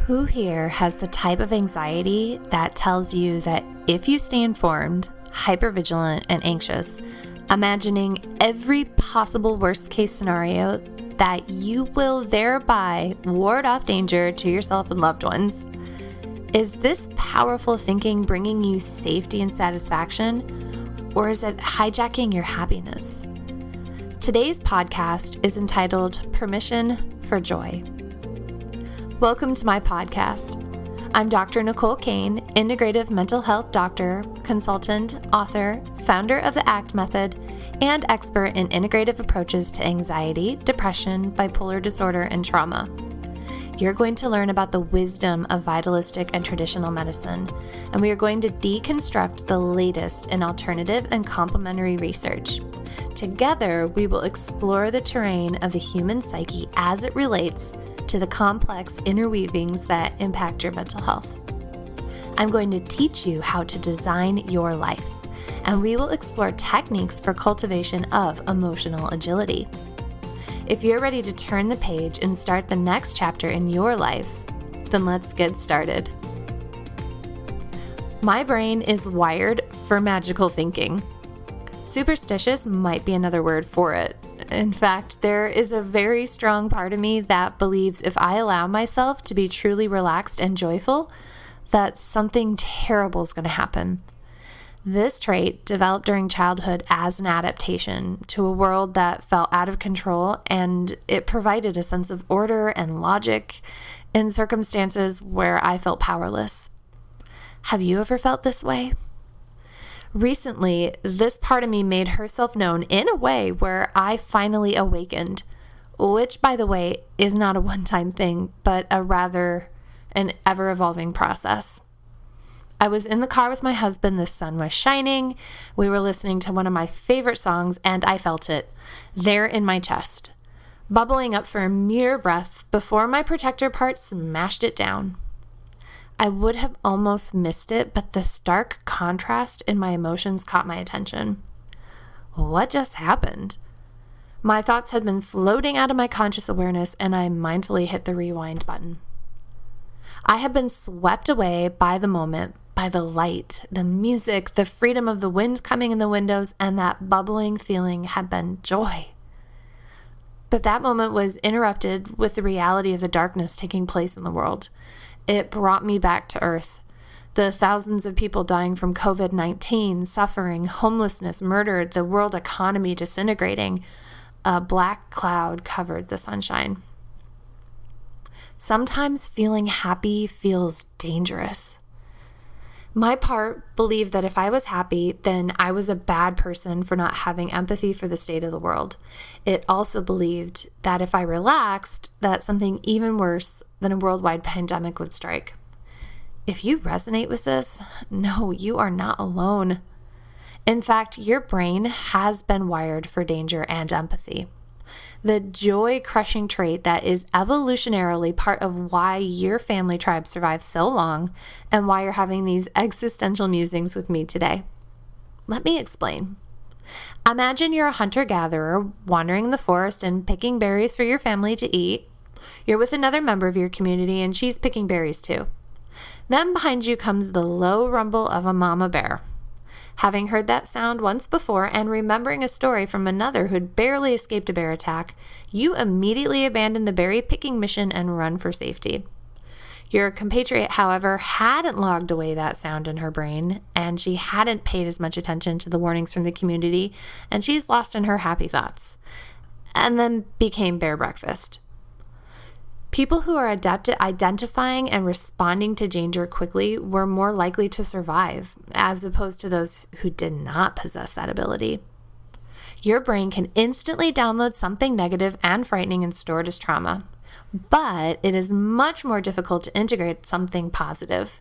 Who here has the type of anxiety that tells you that if you stay informed, hypervigilant, and anxious, imagining every possible worst-case scenario, that you will thereby ward off danger to yourself and loved ones? Is this powerful thinking bringing you safety and satisfaction, or is it hijacking your happiness? Today's podcast is entitled Permission for Joy. Welcome to my podcast. I'm Dr. Nicole Cain, integrative mental health doctor, consultant, author, founder of the ACT method, and expert in integrative approaches to anxiety, depression, bipolar disorder, and trauma. You're going to learn about the wisdom of vitalistic and traditional medicine, and we are going to deconstruct the latest in alternative and complementary research. Together, we will explore the terrain of the human psyche as it relates to the complex interweavings that impact your mental health. I'm going to teach you how to design your life, and we will explore techniques for cultivation of emotional agility. If you're ready to turn the page and start the next chapter in your life, then let's get started. My brain is wired for magical thinking. Superstitious might be another word for it. In fact, there is a very strong part of me that believes if I allow myself to be truly relaxed and joyful, that something terrible is going to happen. This trait developed during childhood as an adaptation to a world that felt out of control, and it provided a sense of order and logic in circumstances where I felt powerless. Have you ever felt this way? Recently, this part of me made herself known in a way where I finally awakened, which, by the way, is not a one-time thing, but an ever-evolving process. I was in the car with my husband, the sun was shining, we were listening to one of my favorite songs, and I felt it, there in my chest, bubbling up for a mere breath before my protector part smashed it down. I would have almost missed it, but the stark contrast in my emotions caught my attention. What just happened? My thoughts had been floating out of my conscious awareness, and I mindfully hit the rewind button. I had been swept away by the moment, by the light, the music, the freedom of the wind coming in the windows, and that bubbling feeling had been joy. But that moment was interrupted with the reality of the darkness taking place in the world. It brought me back to earth. The thousands of people dying from COVID-19, suffering, homelessness, murder, the world economy disintegrating. A black cloud covered the sunshine. Sometimes feeling happy feels dangerous. My part believed that if I was happy, then I was a bad person for not having empathy for the state of the world. It also believed that if I relaxed, that something even worse than a worldwide pandemic would strike. If you resonate with this, no, you are not alone. In fact, your brain has been wired for danger and empathy. The joy-crushing trait that is evolutionarily part of why your family tribe survived so long and why you're having these existential musings with me today. Let me explain. Imagine you're a hunter-gatherer wandering the forest and picking berries for your family to eat. You're with another member of your community and she's picking berries too. Then behind you comes the low rumble of a mama bear. Having heard that sound once before and remembering a story from another who'd barely escaped a bear attack, you immediately abandon the berry picking mission and run for safety. Your compatriot, however, hadn't logged away that sound in her brain, and she hadn't paid as much attention to the warnings from the community, and she's lost in her happy thoughts, and then became bear breakfast. People who are adept at identifying and responding to danger quickly were more likely to survive, as opposed to those who did not possess that ability. Your brain can instantly download something negative and frightening and store it as trauma, but it is much more difficult to integrate something positive.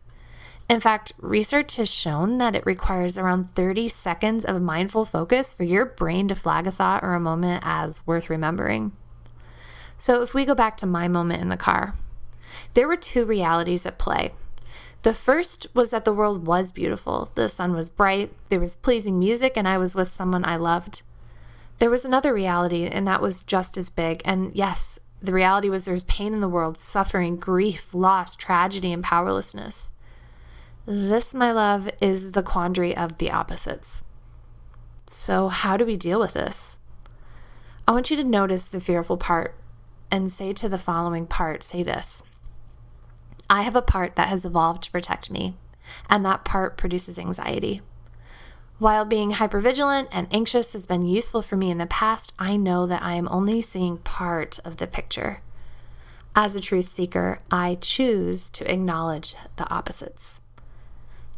In fact, research has shown that it requires around 30 seconds of mindful focus for your brain to flag a thought or a moment as worth remembering. So if we go back to my moment in the car, there were two realities at play. The first was that the world was beautiful. The sun was bright, there was pleasing music, and I was with someone I loved. There was another reality, and that was just as big. And yes, The reality was there's pain in the world, suffering, grief, loss, tragedy, and powerlessness. This, my love, is the quandary of the opposites. So how do we deal with this? I want you to notice the fearful part and say to the following part, say this: I have a part that has evolved to protect me, and that part produces anxiety. While being hypervigilant and anxious has been useful for me in the past, I know that I am only seeing part of the picture. As a truth seeker, I choose to acknowledge the opposites.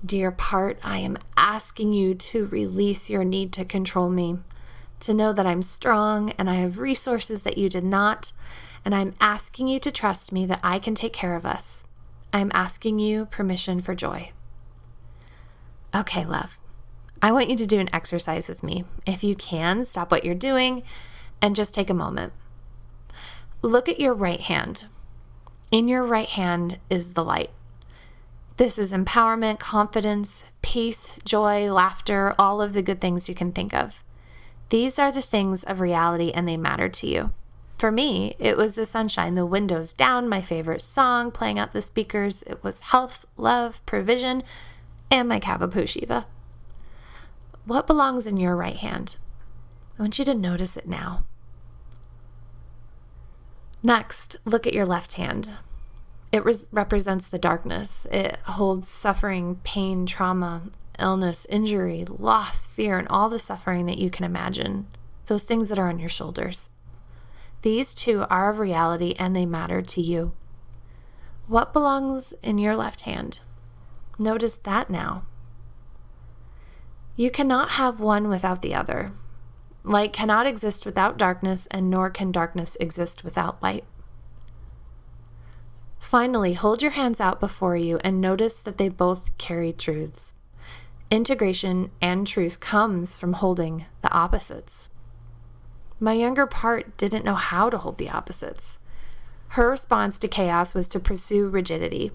Dear part, I am asking you to release your need to control me, to know that I'm strong and I have resources that you did not, and I'm asking you to trust me that I can take care of us. I'm asking you permission for joy. Okay, love. I want you to do an exercise with me. If you can, stop what you're doing and just take a moment. Look at your right hand. In your right hand is the light. This is empowerment, confidence, peace, joy, laughter, all of the good things you can think of. These are the things of reality and they matter to you. For me, it was the sunshine, the windows down, my favorite song playing out the speakers. It was health, love, provision, and my Kavapu Shiva. What belongs in your right hand? I want you to notice it now. Next, look at your left hand. It represents the darkness. It holds suffering, pain, trauma, illness, injury, loss, fear, and all the suffering that you can imagine. Those things that are on your shoulders. These two are of reality and they matter to you. What belongs in your left hand? Notice that now. You cannot have one without the other. Light cannot exist without darkness, and nor can darkness exist without light. Finally, hold your hands out before you and notice that they both carry truths. Integration and truth comes from holding the opposites. My younger part didn't know how to hold the opposites. Her response to chaos was to pursue rigidity.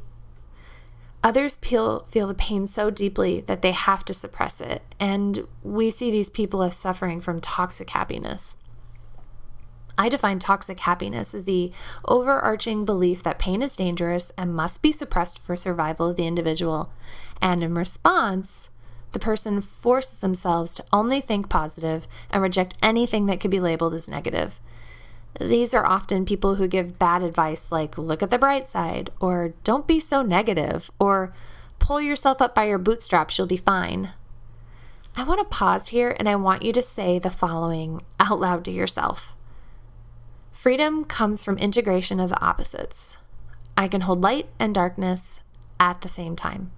Others feel the pain so deeply that they have to suppress it, and we see these people as suffering from toxic happiness. I define toxic happiness as the overarching belief that pain is dangerous and must be suppressed for survival of the individual, and in response, the person forces themselves to only think positive and reject anything that could be labeled as negative. These are often people who give bad advice like, look at the bright side, or don't be so negative, or pull yourself up by your bootstraps, you'll be fine. I want to pause here and I want you to say the following out loud to yourself. Freedom comes from integration of the opposites. I can hold light and darkness at the same time.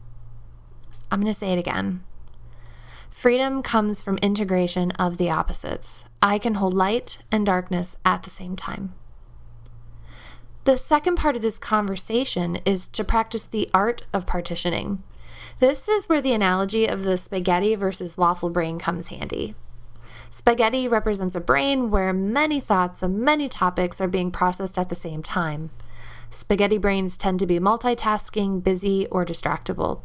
I'm going to say it again. Freedom comes from integration of the opposites. I can hold light and darkness at the same time. The second part of this conversation is to practice the art of partitioning. This is where the analogy of the spaghetti versus waffle brain comes handy. Spaghetti represents a brain where many thoughts of many topics are being processed at the same time. Spaghetti brains tend to be multitasking, busy, or distractible.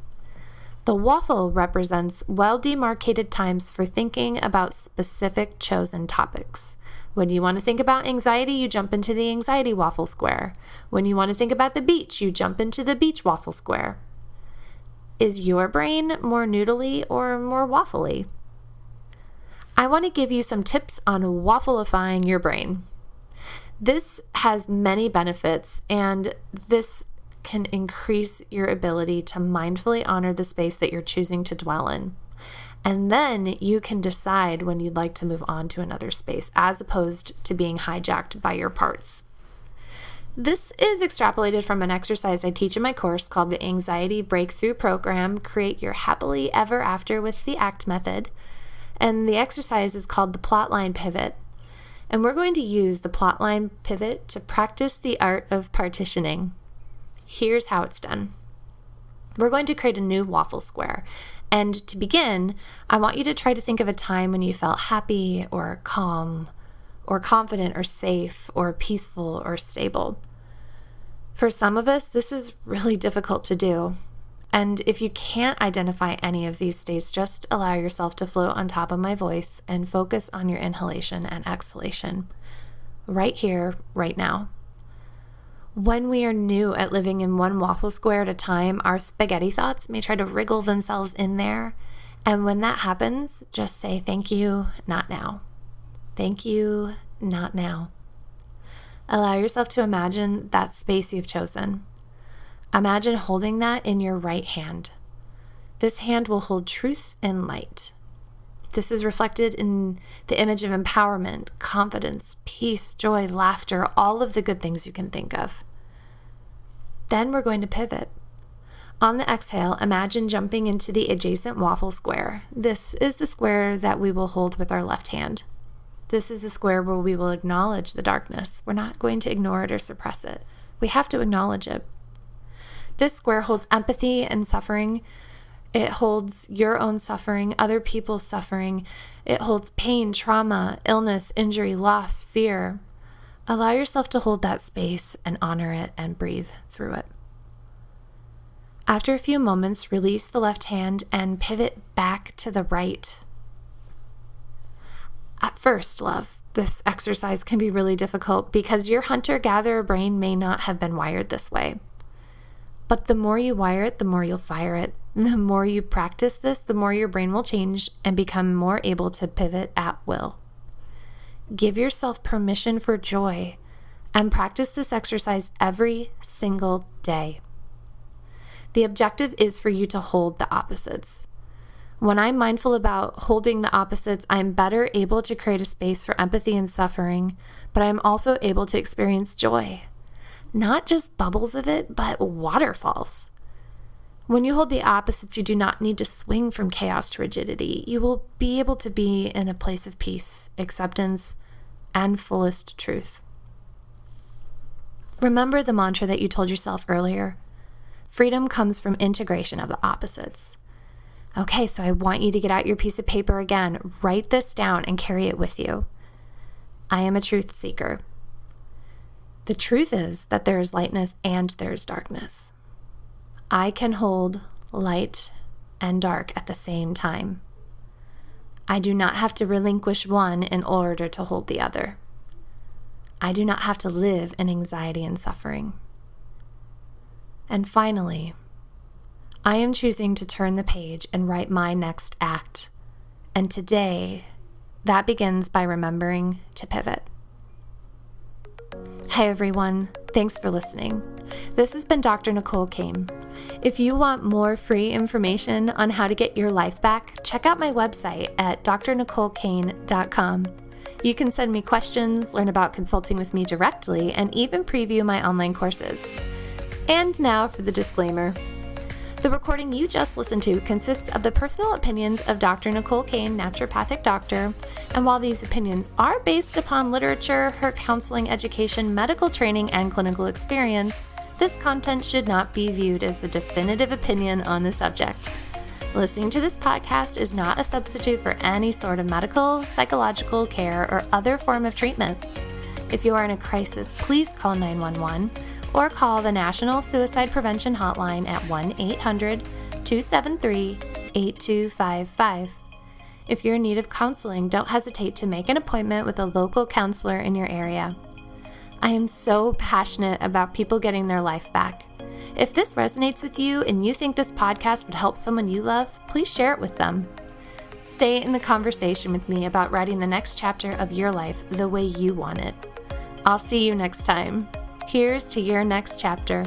The waffle represents well-demarcated times for thinking about specific chosen topics. When you want to think about anxiety, you jump into the anxiety waffle square. When you want to think about the beach, you jump into the beach waffle square. Is your brain more noodly or more waffly? I want to give you some tips on waffleifying your brain. This has many benefits, and this can increase your ability to mindfully honor the space that you're choosing to dwell in. And then you can decide when you'd like to move on to another space, as opposed to being hijacked by your parts. This is extrapolated from an exercise I teach in my course called the Anxiety Breakthrough Program, Create Your Happily Ever After with the ACT method. And the exercise is called the Plotline Pivot. And we're going to use the Plotline Pivot to practice the art of partitioning. Here's how it's done. We're going to create a new waffle square. And to begin, I want you to try to think of a time when you felt happy or calm or confident or safe or peaceful or stable. For some of us, this is really difficult to do. And if you can't identify any of these states, just allow yourself to float on top of my voice and focus on your inhalation and exhalation right here, right now. When we are new at living in one waffle square at a time, our spaghetti thoughts may try to wriggle themselves in there. And when that happens, just say, thank you, not now. Thank you, not now. Allow yourself to imagine that space you've chosen. Imagine holding that in your right hand. This hand will hold truth and light. This is reflected in the image of empowerment, confidence, peace, joy, laughter, all of the good things you can think of. Then we're going to pivot. On the exhale, imagine jumping into the adjacent waffle square. This is the square that we will hold with our left hand. This is the square where we will acknowledge the darkness. We're not going to ignore it or suppress it. We have to acknowledge it. This square holds empathy and suffering. It holds your own suffering, other people's suffering. It holds pain, trauma, illness, injury, loss, fear. Allow yourself to hold that space and honor it and breathe through it. After a few moments, release the left hand and pivot back to the right. At first, love, this exercise can be really difficult because your hunter-gatherer brain may not have been wired this way. But the more you wire it, the more you'll fire it. The more you practice this, the more your brain will change and become more able to pivot at will. Give yourself permission for joy and practice this exercise every single day. The objective is for you to hold the opposites. When I'm mindful about holding the opposites, I'm better able to create a space for empathy and suffering, but I'm also able to experience joy. Not just bubbles of it, but waterfalls. When you hold the opposites, you do not need to swing from chaos to rigidity. You will be able to be in a place of peace, acceptance, and fullest truth. Remember the mantra that you told yourself earlier? Freedom comes from integration of the opposites. Okay, so I want you to get out your piece of paper again. Write this down and carry it with you. I am a truth seeker. The truth is that there is lightness and there is darkness. I can hold light and dark at the same time. I do not have to relinquish one in order to hold the other. I do not have to live in anxiety and suffering. And finally, I am choosing to turn the page and write my next act. And today, that begins by remembering to pivot. Hey everyone, thanks for listening. This has been Dr. Nicole Cain. If you want more free information on how to get your life back, check out my website at drnicolecain.com. You can send me questions, learn about consulting with me directly, and even preview my online courses. And now for the disclaimer. The recording you just listened to consists of the personal opinions of Dr. Nicole Cain, naturopathic doctor, and while these opinions are based upon literature, her counseling, education, medical training, and clinical experience, this content should not be viewed as the definitive opinion on the subject. Listening to this podcast is not a substitute for any sort of medical, psychological care, or other form of treatment. If you are in a crisis, please call 911 or call the National Suicide Prevention Hotline at 1-800-273-8255. If you're in need of counseling, don't hesitate to make an appointment with a local counselor in your area. I am so passionate about people getting their life back. If this resonates with you and you think this podcast would help someone you love, please share it with them. Stay in the conversation with me about writing the next chapter of your life the way you want it. I'll see you next time. Here's to your next chapter.